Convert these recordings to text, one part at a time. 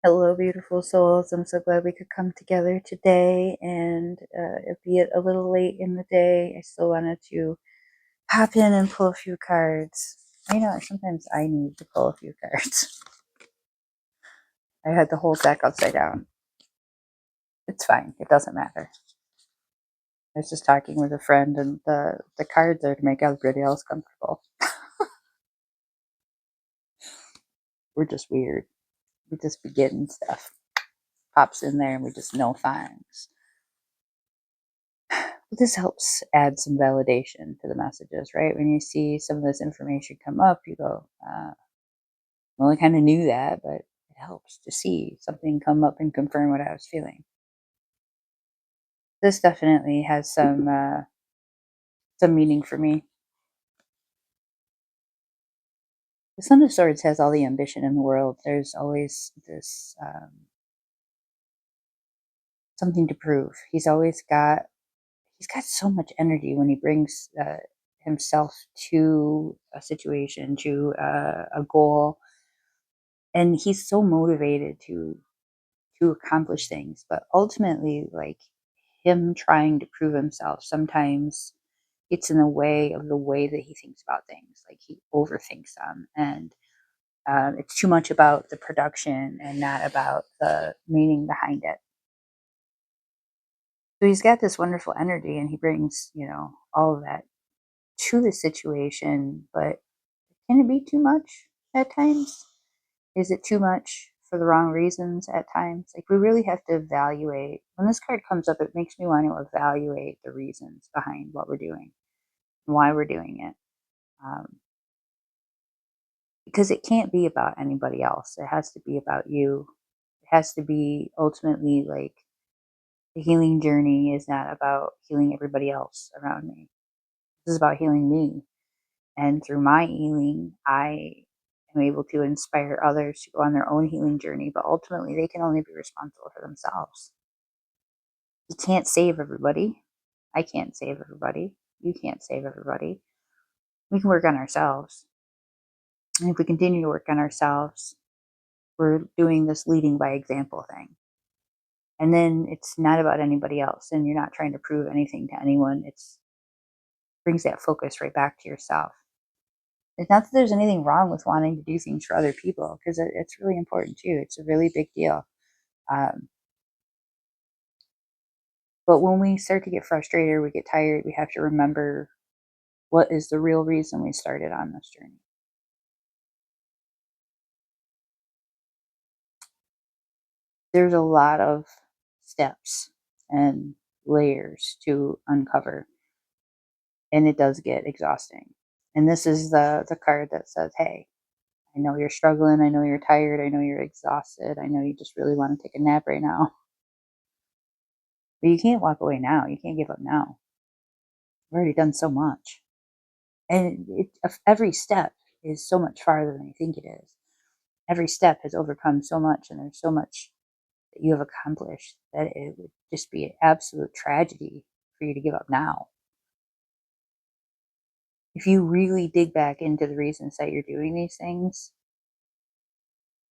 Hello, beautiful souls. I'm so glad we could come together today. And be it a little late in the day, I still wanted to pop in and pull a few cards. Sometimes I need to pull a few cards. I had the whole deck upside down. It's fine. It doesn't matter. I was just talking with a friend, and the cards are to make everybody else comfortable. We're just weird. We just begin stuff. Pops in there, and we just know things. This helps add some validation to the messages, right? When you see some of this information come up, you go, well, I kind of knew that, but it helps to see something come up and confirm what I was feeling. This definitely has some meaning for me. The Son of Swords has all the ambition in the world. There's always this something to prove. He's got so much energy when he brings himself to a situation, to a goal, and he's so motivated to accomplish things. But ultimately, like, him trying to prove himself sometimes gets in the way of the way that he thinks about things. Like, he overthinks them, and it's too much about the production and not about the meaning behind it. So he's got this wonderful energy, and he brings, all of that to the situation. But can it be too much at times? Is it too much for the wrong reasons at times? Like, we really have to evaluate. When this card comes up, it makes me want to evaluate the reasons behind what we're doing and why we're doing it. Because it can't be about anybody else. It has to be about you. It has to be ultimately, like, the healing journey is not about healing everybody else around me. This is about healing me. And through my healing, I am able to inspire others to go on their own healing journey, but ultimately they can only be responsible for themselves. You can't save everybody. I can't save everybody. You can't save everybody. We can work on ourselves. And if we continue to work on ourselves, we're doing this leading by example thing. And then it's not about anybody else, and you're not trying to prove anything to anyone. It brings that focus right back to yourself. It's not that there's anything wrong with wanting to do things for other people, because it's really important too. It's a really big deal. Um, but when we start to get frustrated or we get tired, we have to remember what is the real reason we started on this journey. There's a lot of steps and layers to uncover, and it does get exhausting. And this is the card that says, hey, I know you're struggling, I know you're tired, I know you're exhausted, I know you just really want to take a nap right now, but you can't walk away now. You can't give up now. We've already done so much, and every step is so much farther than you think it is. Every step has overcome so much, and there's so much that you have accomplished that it would just be an absolute tragedy for you to give up now. If you really dig back into the reasons that you're doing these things,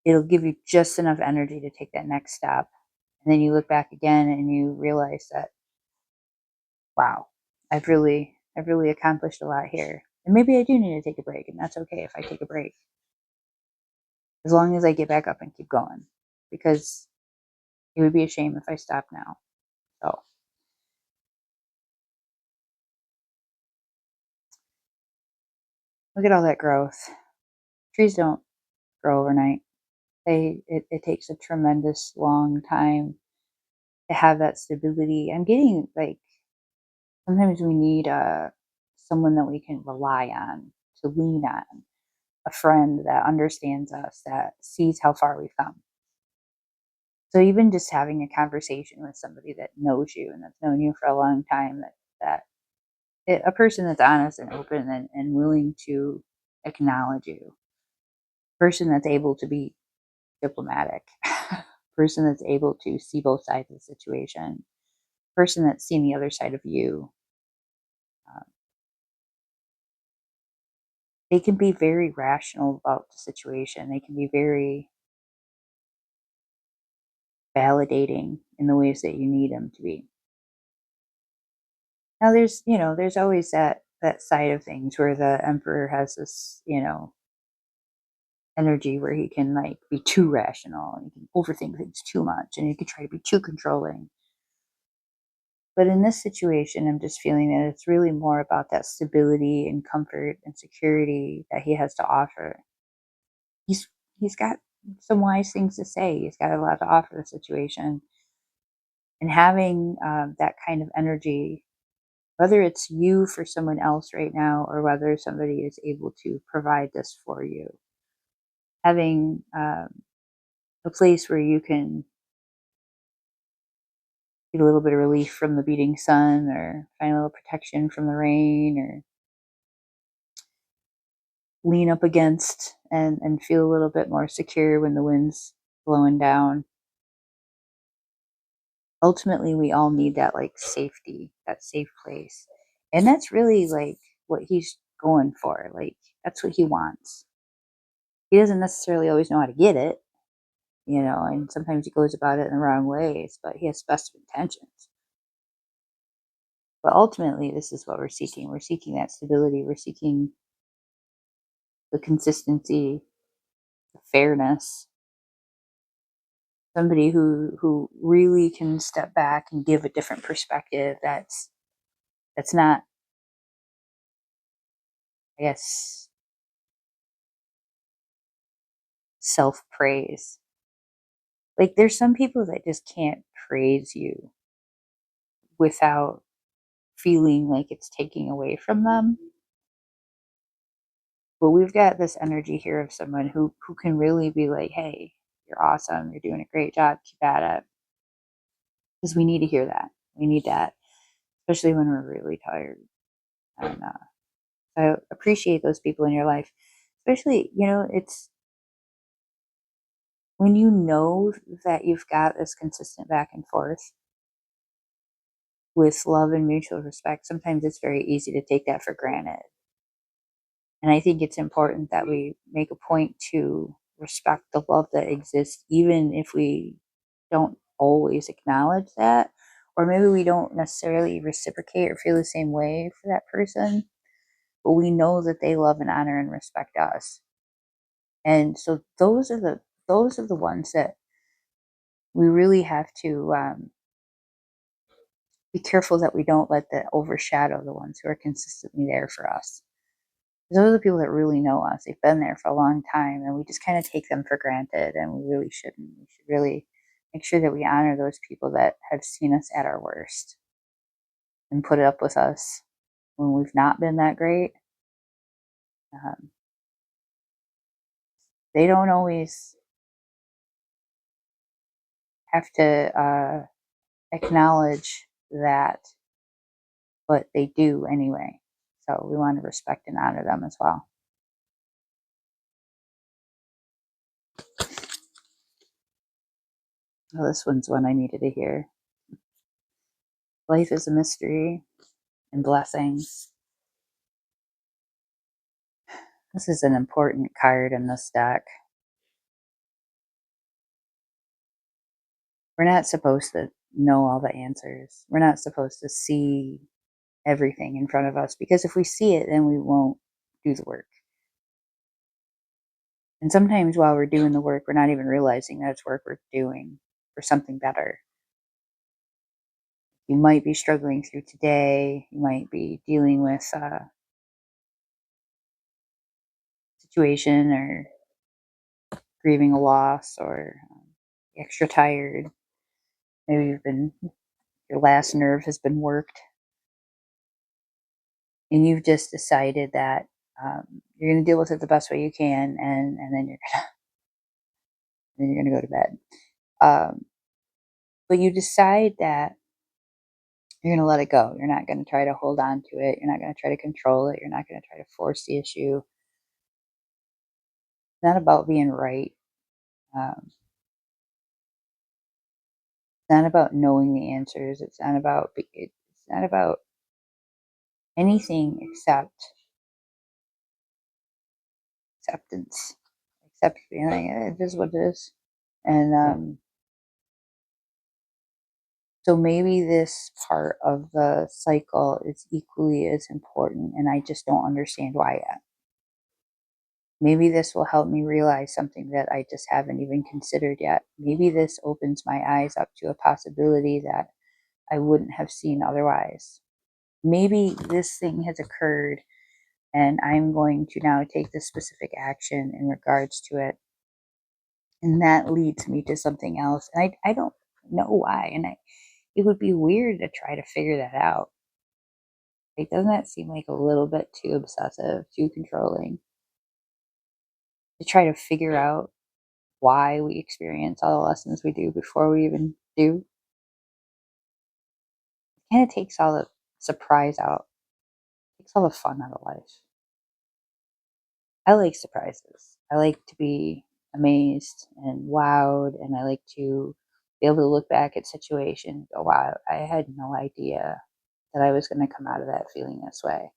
it'll give you just enough energy to take that next step. And then you look back again and you realize that, wow, I've really accomplished a lot here. And maybe I do need to take a break, and that's okay if I take a break. As long as I get back up and keep going. Because it would be a shame if I stop now. So look at all that growth. Trees don't grow overnight. It takes a tremendous long time to have that stability. I'm getting, like, sometimes we need someone that we can rely on, to lean on, a friend that understands us, that sees how far we've come. So even just having a conversation with somebody that knows you and that's known you for a long time, a person that's honest and open and willing to acknowledge you, person that's able to be diplomatic, person that's able to see both sides of the situation, person that's seen the other side of you. Um, they can be very rational about the situation. They can be very validating in the ways that you need him to be. Now there's always that side of things where the emperor has this, energy where he can like be too rational and he can overthink things too much and he can try to be too controlling. But in this situation, I'm just feeling that it's really more about that stability and comfort and security that he has to offer. He's he's got some wise things to say. He's got a lot to offer the situation, and having that kind of energy, whether it's you for someone else right now or whether somebody is able to provide this for you, having a place where you can get a little bit of relief from the beating sun or find a little protection from the rain or lean up against and feel a little bit more secure when the wind's blowing down. Ultimately, we all need that like safety, that safe place. And that's really like what he's going for. Like that's what he wants. He doesn't necessarily always know how to get it, and sometimes he goes about it in the wrong ways, but he has best of intentions. But ultimately, this is what we're seeking. We're seeking that stability. We're seeking the consistency, the fairness, somebody who really can step back and give a different perspective that's not, I guess, self-praise. Like there's some people that just can't praise you without feeling like it's taking away from them. But we've got this energy here of someone who can really be like, "Hey, you're awesome. You're doing a great job. Keep at it." Because we need to hear that. We need that, especially when we're really tired. And I appreciate those people in your life, especially it's when you know that you've got this consistent back and forth with love and mutual respect. Sometimes it's very easy to take that for granted. And I think it's important that we make a point to respect the love that exists, even if we don't always acknowledge that, or maybe we don't necessarily reciprocate or feel the same way for that person, but we know that they love and honor and respect us. And so those are the ones that we really have to be careful that we don't let that overshadow the ones who are consistently there for us. Those are the people that really know us. They've been there for a long time, and we just kind of take them for granted, and we really shouldn't. We should really make sure that we honor those people that have seen us at our worst and put it up with us when we've not been that great. Um, they don't always have to acknowledge that, but they do anyway. So we want to respect and honor them as well. Oh, this one's one I needed to hear. Life is a mystery and blessings. This is an important card in this deck. We're not supposed to know all the answers. We're not supposed to see everything in front of us because if we see it, then we won't do the work. And sometimes while we're doing the work, we're not even realizing that it's work we're doing for something better. You might be struggling through today. You might be dealing with a situation or grieving a loss or extra tired. Maybe your last nerve has been worked and you've just decided that you're going to deal with it the best way you can, and then you're gonna go to bed. But you decide that you're gonna let it go. You're not gonna try to hold on to it. You're not gonna try to control it. You're not gonna try to force the issue. It's not about being right. It's not about knowing the answers. It's not about anything except acceptance. Accept feeling it is what it is, and So maybe this part of the cycle is equally as important, and I just don't understand why yet. Maybe this will help me realize something that I just haven't even considered yet. Maybe this opens my eyes up to a possibility that I wouldn't have seen otherwise. Maybe this thing has occurred and I'm going to now take this specific action in regards to it. And that leads me to something else. And I don't know why. It would be weird to try to figure that out. Like, doesn't that seem like a little bit too obsessive, too controlling to try to figure out why we experience all the lessons we do before we even do? Kind of takes all the surprise out, takes all the fun out of life. I like surprises. I like to be amazed and wowed, and I like to be able to look back at situations and go, wow, I had no idea that I was going to come out of that feeling this way.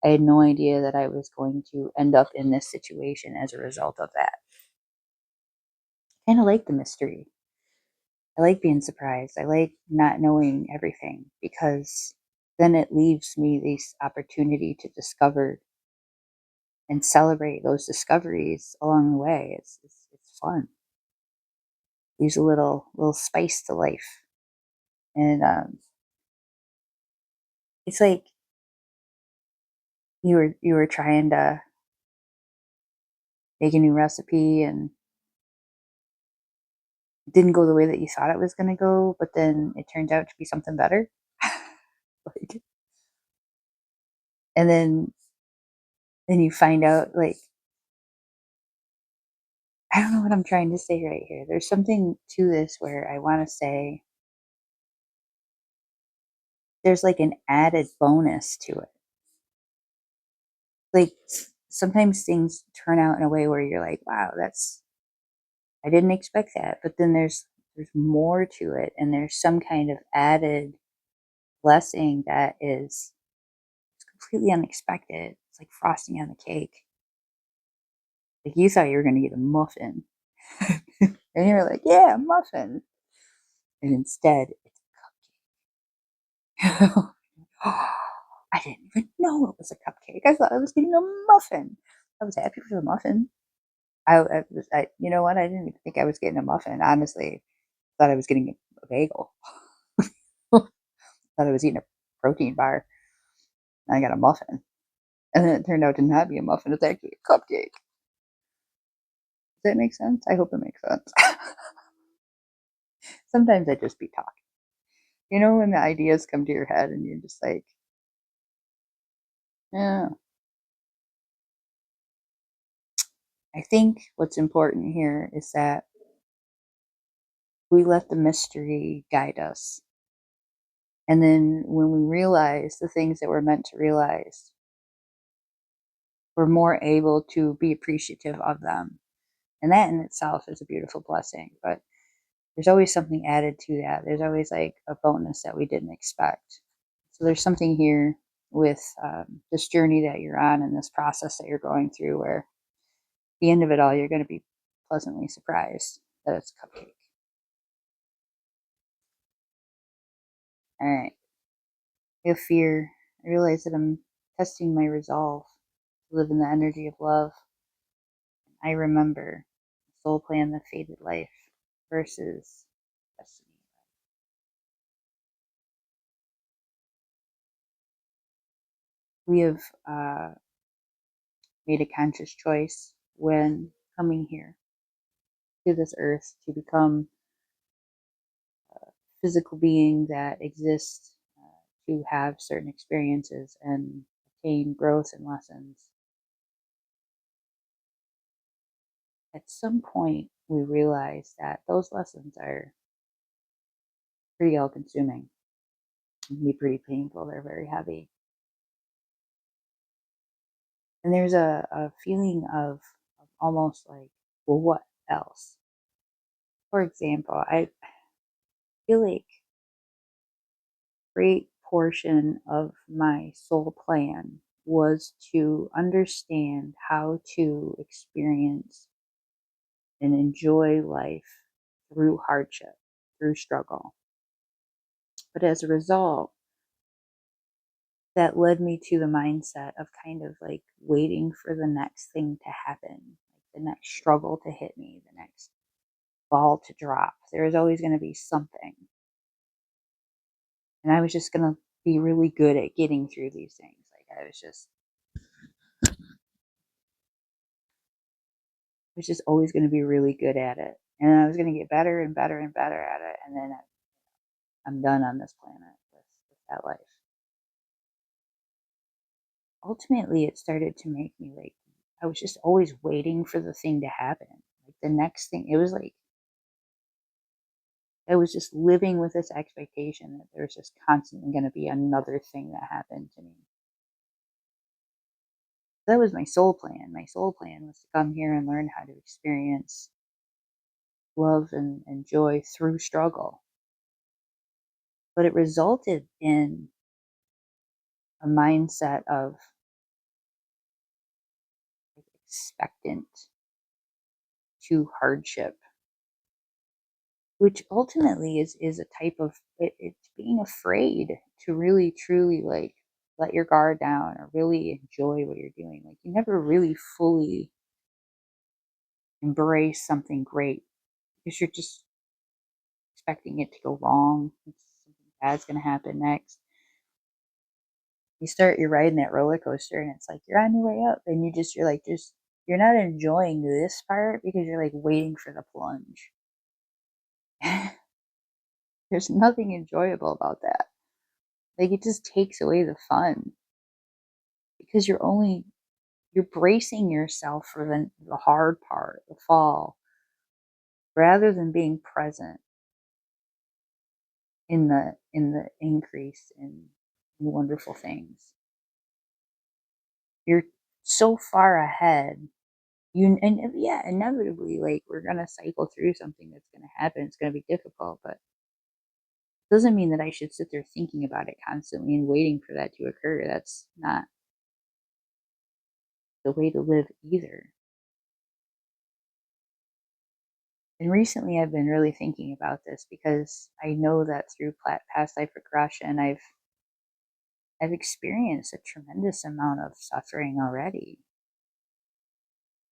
I had no idea that I was going to end up in this situation as a result of that. I kind of like the mystery. I like being surprised. I like not knowing everything because then it leaves me this opportunity to discover and celebrate those discoveries along the way. It's fun. Use a little spice to life, and it's like you were trying to make a new recipe and it didn't go the way that you thought it was going to go, but then it turned out to be something better. Like, and then you find out, like, I don't know what I'm trying to say right here. There's something to this where I want to say there's like an added bonus to it. Like, sometimes things turn out in a way where you're like, wow, that's, I didn't expect that. But then there's more to it, and there's some kind of added blessing that is completely unexpected. It's like frosting on the cake. Like, you thought you were going to get a muffin, and you're like, yeah, a muffin, and instead it's cupcake. I didn't even know it was a cupcake. I thought I was getting a muffin. I was happy for the muffin. You know what? I didn't even think I was getting a muffin. Honestly, thought I was getting a bagel. Thought I was eating a protein bar. And I got a muffin, and then it turned out to not be a muffin. It's actually a cupcake. Does that make sense? I hope it makes sense. Sometimes I just be talking. You know, when the ideas come to your head, and you're just like, yeah. I think what's important here is that we let the mystery guide us. And then when we realize the things that we're meant to realize, we're more able to be appreciative of them. And that in itself is a beautiful blessing. But there's always something added to that. There's always like a bonus that we didn't expect. So there's something here with this journey that you're on and this process that you're going through where at the end of it all, you're going to be pleasantly surprised that it's a cupcake. All right. I have fear. I realize that I'm testing my resolve to live in the energy of love. I remember the soul plan, the fated life versus destiny. We have made a conscious choice when coming here to this earth to become a physical being that exists to have certain experiences and attain growth and lessons. At some point, we realize that those lessons are pretty all consuming, can be pretty painful, they're very heavy. And there's a feeling of almost like, well, what else? For example, I feel like great portion of my soul plan was to understand how to experience and enjoy life through hardship, through struggle. But as a result, that led me to the mindset of kind of like waiting for the next thing to happen, like the next struggle to hit me, the next ball to drop. There was always going to be something. And I was just going to be really good at getting through these things. Like I was just always going to be really good at it. And I was going to get better and better and better at it. And then I'm done on this planet with that life. Ultimately, it started to make me like, I was just always waiting for the thing to happen. Like the next thing, it was like, I was just living with this expectation that there's just constantly going to be another thing that happened to me. That was my soul plan. My soul plan was to come here and learn how to experience love and joy through struggle. But it resulted in a mindset of expectant to hardship, which ultimately is a type of it's being afraid to really truly like let your guard down or really enjoy what you're doing. Like you never really fully embrace something great because you're just expecting it to go wrong. Something bad's going to happen next. You're riding that roller coaster and it's like you're on your way up and you're not enjoying this part because you're like waiting for the plunge. There's nothing enjoyable about that. Like it just takes away the fun because you're bracing yourself for the hard part, the fall, rather than being present in the increase in wonderful things. You're so far ahead. And yeah, inevitably, like we're gonna cycle through something that's gonna happen. It's gonna be difficult, but it doesn't mean that I should sit there thinking about it constantly and waiting for that to occur. That's not the way to live either. And recently, I've been really thinking about this because I know that through past life regression, I've experienced a tremendous amount of suffering already,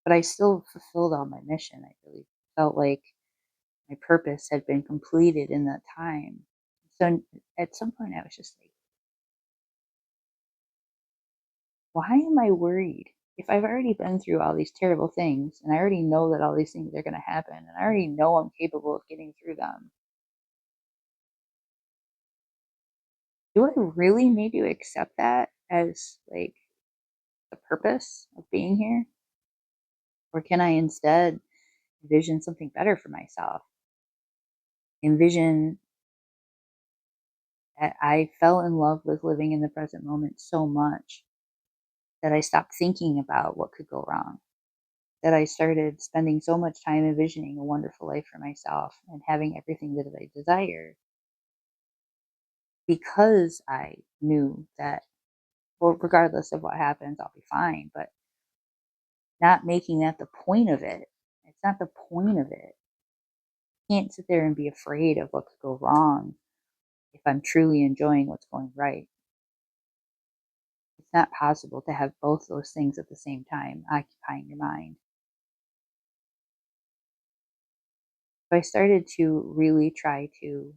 but I still fulfilled all my mission. I really felt like my purpose had been completed in that time. So at some point, I was just like, why am I worried? If I've already been through all these terrible things and I already know that all these things are going to happen and I already know I'm capable of getting through them, do I really need to accept that as like the purpose of being here? Or can I instead envision something better for myself? Envision that I fell in love with living in the present moment so much that I stopped thinking about what could go wrong. That I started spending so much time envisioning a wonderful life for myself and having everything that I desire because I knew that, well, regardless of what happens, I'll be fine. But not making that the point of it. It's not the point of it. You can't sit there and be afraid of what could go wrong if I'm truly enjoying what's going right. It's not possible to have both those things at the same time occupying your mind. So I started to really try to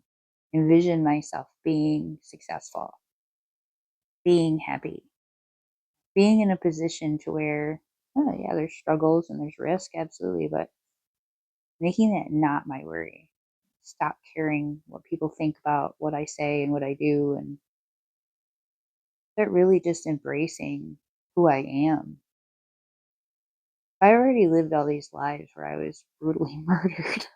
envision myself being successful, being happy, being in a position to where, oh, yeah, there's struggles and there's risk, absolutely, but making that not my worry. Stop caring what people think about what I say and what I do and start really just embracing who I am. I already lived all these lives where I was brutally murdered.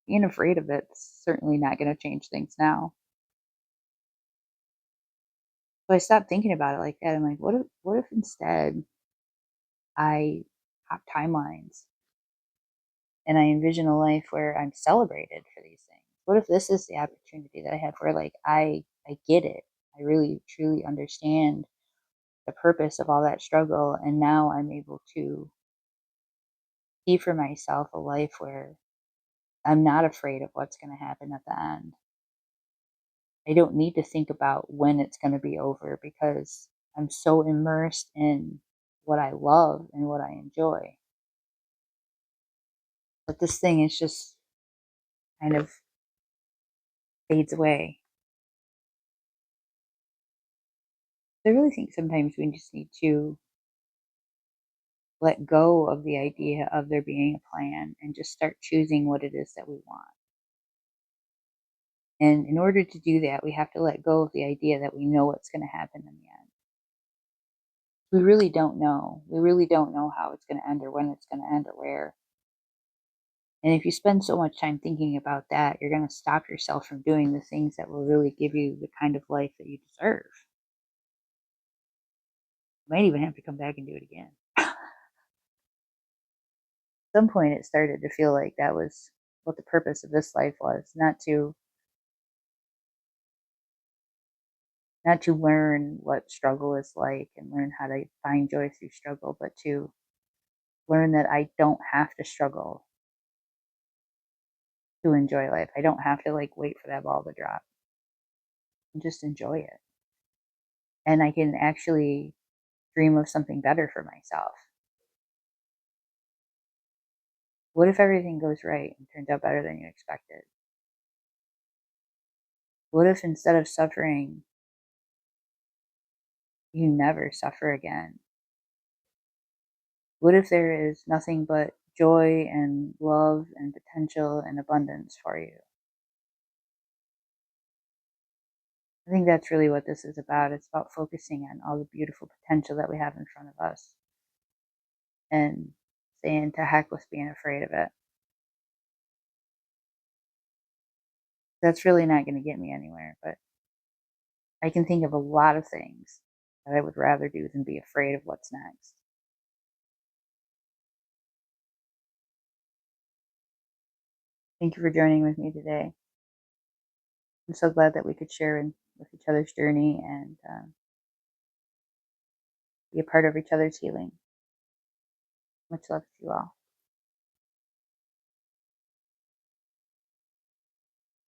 Being afraid of it's certainly not going to change things now. So I stopped thinking about it like that. I'm like, what if instead I have timelines and I envision a life where I'm celebrated for these things? What if this is the opportunity that I have where like I get it. I really truly understand the purpose of all that struggle and now I'm able to see for myself a life where I'm not afraid of what's going to happen at the end. I don't need to think about when it's going to be over because I'm so immersed in what I love and what I enjoy. But this thing is just kind of fades away. I really think sometimes we just need to let go of the idea of there being a plan and just start choosing what it is that we want. And in order to do that, we have to let go of the idea that we know what's going to happen in the end. We really don't know. We really don't know how it's going to end or when it's going to end or where. And if you spend so much time thinking about that, you're going to stop yourself from doing the things that will really give you the kind of life that you deserve. You might even have to come back and do it again. At some point, it started to feel like that was what the purpose of this life was, not to learn what struggle is like and learn how to find joy through struggle, but to learn that I don't have to struggle to enjoy life. I don't have to like wait for that ball to drop and just enjoy it. And I can actually dream of something better for myself. What if everything goes right and turns out better than you expected? What if instead of suffering, you never suffer again? What if there is nothing but joy and love and potential and abundance for you? I think that's really what this is about. It's about focusing on all the beautiful potential that we have in front of us and saying to heck with being afraid of it. That's really not going to get me anywhere, but I can think of a lot of things that I would rather do than be afraid of what's next. Thank you for joining with me today. I'm so glad that we could share with each other's journey and be a part of each other's healing. Much love to you all.